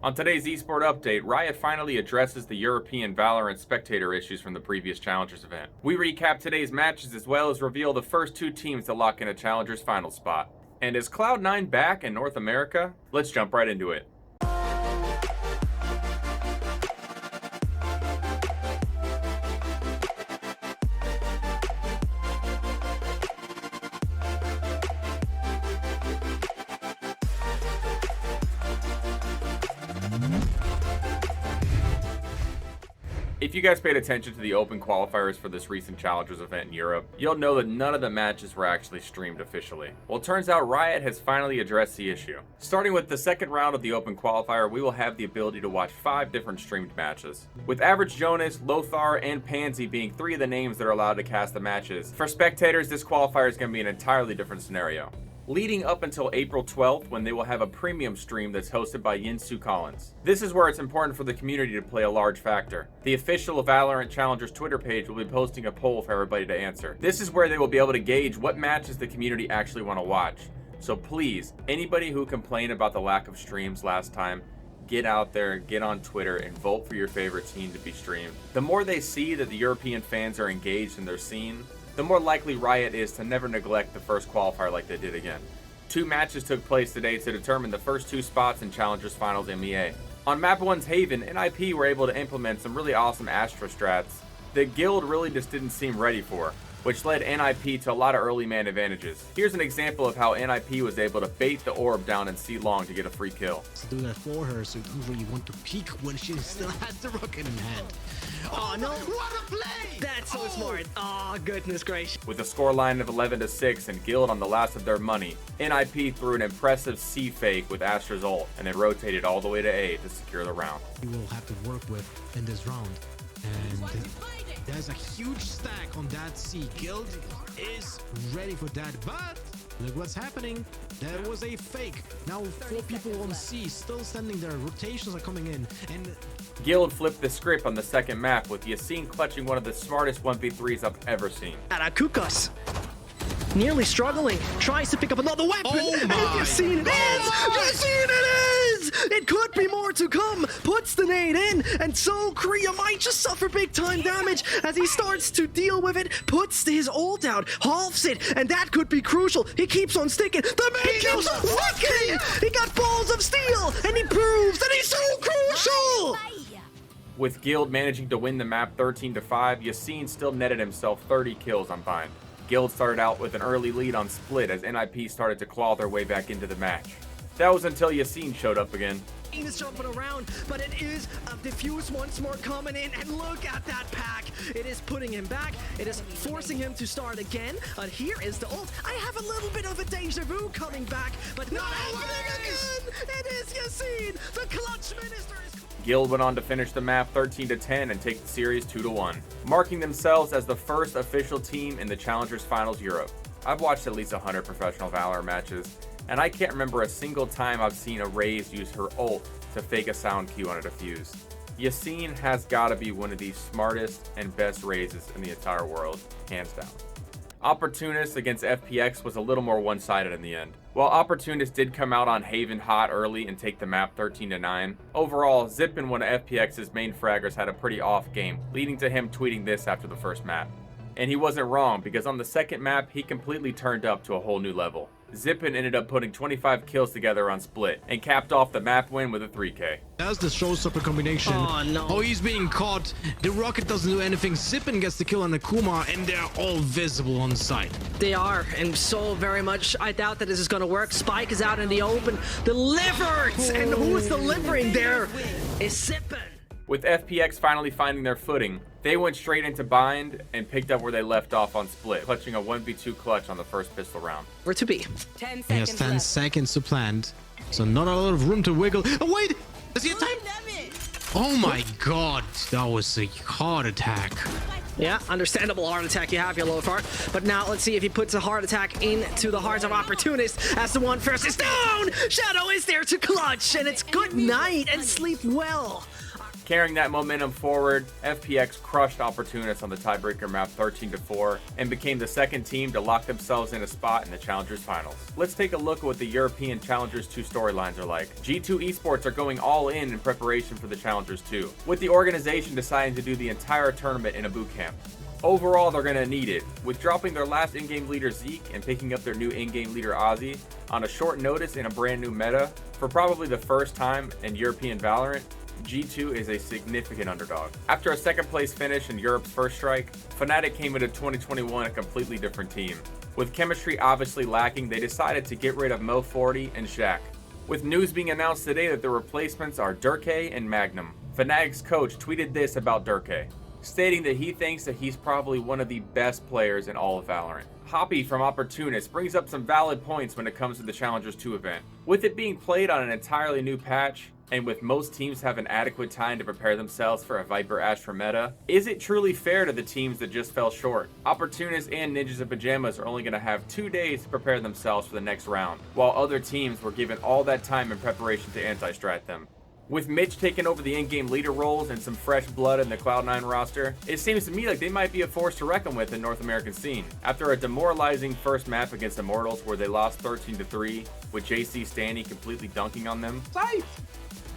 On today's Esport update, Riot finally addresses the European Valorant spectator issues from the previous Challengers event. We recap today's matches as well as reveal the first two teams to lock in a Challengers final spot. And is Cloud9 back in North America? Let's jump right into it. If you guys paid attention to the open qualifiers for this recent Challengers event in Europe, you'll know that none of the matches were actually streamed officially. Well, it turns out Riot has finally addressed the issue. Starting with the second round of the open qualifier, we will have the ability to watch 5 different streamed matches. With Average Jonas, Lothar, and Pansy being 3 of the names that are allowed to cast the matches, for spectators, this qualifier is going to be an entirely different scenario. Leading up until April 12th, when they will have a premium stream that's hosted by ENCE. This is where it's important for the community to play a large factor. The official Valorant Challengers Twitter page will be posting a poll for everybody to answer. This is where they will be able to gauge what matches the community actually want to watch. So please, anybody who complained about the lack of streams last time, get out there, get on Twitter, and vote for your favorite team to be streamed. The more they see that the European fans are engaged in their scene, the more likely Riot is to never neglect the first qualifier like they did again. 2 matches took place today to determine the first 2 spots in Challengers Finals MEA. On Map 1's Haven, NIP were able to implement some really awesome Astra strats that Guild really just didn't seem ready for, which led NIP to a lot of early man advantages. Here's an example of how NIP was able to bait the orb down in C long to get a free kill. To do that for her, so you really want to peek when she still has the rocket in hand. Oh no! What a play! That's so smart. Oh, goodness gracious. With a scoreline of 11-6 and Guild on the last of their money, NIP threw an impressive C fake with Astra's ult and then rotated all the way to A to secure the round. You will have to work with in this round. And there's a huge stack on that C. Guild is ready for that, but look what's happening. There was a fake. Now 4 people on C still standing there. Rotations are coming in, and Guild flipped the script on the second map with Yacine clutching one of the smartest 1v3s I've ever seen. Arakukas nearly struggling, tries to pick up another weapon. Oh my! Yacine it is! Yacine it is! It could be more to come. Puts the nade in, and so Korea might just suffer big time damage as he starts to deal with it. Puts his ult out, halves it, and that could be crucial. He keeps on sticking. The man keeps working. He got balls of steel, and he proves that he's so crucial. With Guild managing to win the map 13-5, Yacine still netted himself 30 kills on Bind. Guild started out with an early lead on Split as NIP started to claw their way back into the match. That was until Yacine showed up again. Is jumping around, but it is a diffuse once more coming in, and look at that pack. It is putting him back. It is forcing him to start again. And here is the ult. I have a little bit of a deja vu coming back, but not happening again. It is Yacine. The clutch minister is... Guild went on to finish the map 13-10 and take the series 2-1, marking themselves as the first official team in the Challengers Finals Europe. I've watched at least 100 professional Valor matches, and I can't remember a single time I've seen a Raze use her ult to fake a sound cue on a defuse. Yacine has got to be one of the smartest and best Razes in the entire world, hands down. Opportunist against FPX was a little more one-sided in the end. While Opportunist did come out on Haven hot early and take the map 13-9, overall, Zippin, one of FPX's main fraggers, had a pretty off game, leading to him tweeting this after the first map. And he wasn't wrong, because on the second map, he completely turned up to a whole new level. Zippin ended up putting 25 kills together on Split, and capped off the map win with a 3K. that's the showstopper combination. Oh no. Oh, he's being caught. The rocket doesn't do anything. Zippin gets the kill on Akuma, and they're all visible on site. They are, and so very much. I doubt that this is going to work. Spike is out in the open, delivered, and who's delivering there is Zippin. With FPX finally finding their footing, they went straight into Bind and picked up where they left off on Split, clutching a 1v2 clutch on the first pistol round. Where to be? 10 He has seconds 10 left. seconds to plant, so not a lot of room to wiggle. Oh wait, does he have time? Oh my god, that was a heart attack. Yeah, understandable heart attack you have here, Lothar. But now let's see if he puts a heart attack into the hearts of Opportunist as the one first is down! Shadow is there to clutch, and it's good night and sleep well. Carrying that momentum forward, FPX crushed Opportunist on the tiebreaker map 13-4 and became the second team to lock themselves in a spot in the Challengers Finals. Let's take a look at what the European Challengers 2 storylines are like. G2 Esports are going all in preparation for the Challengers 2, with the organization deciding to do the entire tournament in a boot camp. Overall, they're going to need it, with dropping their last in-game leader Zeke and picking up their new in-game leader Ozzy on a short notice in a brand new meta. For probably the first time in European Valorant, G2 is a significant underdog. After a second place finish in Europe's first strike, Fnatic came into 2021 a completely different team. With chemistry obviously lacking, they decided to get rid of Mo40 and Shaq, with news being announced today that the replacements are Durkee and Magnum. Fnatic's coach tweeted this about Durkee, stating that he thinks that he's probably one of the best players in all of Valorant. Hoppy from Opportunist brings up some valid points when it comes to the Challengers 2 event. With it being played on an entirely new patch, and with most teams having adequate time to prepare themselves for a Viper Astra meta, is it truly fair to the teams that just fell short? Opportunists and Ninjas in Pajamas are only going to have 2 days to prepare themselves for the next round, while other teams were given all that time in preparation to anti-strat them. With Mitch taking over the in-game leader roles and some fresh blood in the Cloud9 roster, it seems to me like they might be a force to reckon with in North American scene. After a demoralizing first map against Immortals where they lost 13-3, with JC Stanny completely dunking on them.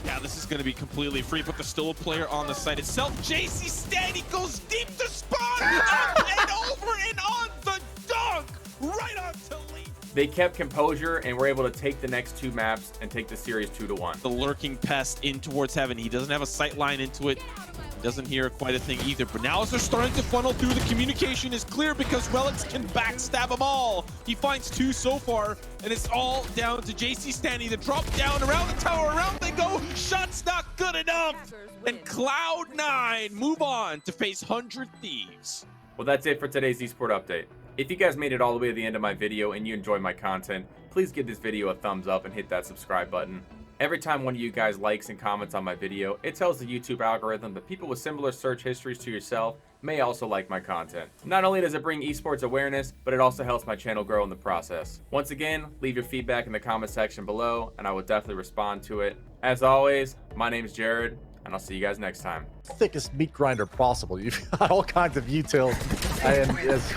Yeah, this is going to be completely free, but there's still a player on the site itself. JC Stanny goes deep to spawn, up and over and on the dunk, right on to lead. They kept composure and were able to take the next 2 maps and take the series 2-1. The lurking pest in towards heaven. He doesn't have a sight line into it. He doesn't hear quite a thing either. But now as they're starting to funnel through, the communication is clear because Relics can backstab them all. He finds 2 so far, and it's all down to JC Stanny. The drop down around the tower, around they go. Shot's not good enough. And Cloud9 move on to face 100 Thieves. Well, that's it for today's Esport update. If you guys made it all the way to the end of my video and you enjoy my content, please give this video a thumbs up and hit that subscribe button. Every time one of you guys likes and comments on my video, it tells the YouTube algorithm that people with similar search histories to yourself may also like my content. Not only does it bring esports awareness, but it also helps my channel grow in the process. Once again, leave your feedback in the comment section below and I will definitely respond to it. As always, my name is Jared, and I'll see you guys next time. Thickest meat grinder possible. You've got all kinds of utils, and as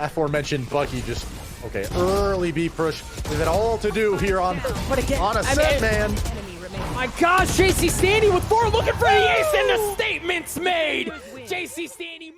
aforementioned Bucky just early B push with it all to do here on a set, man. My gosh, JC Stanny with 4 looking for the ace and the statement's made. JC Stanny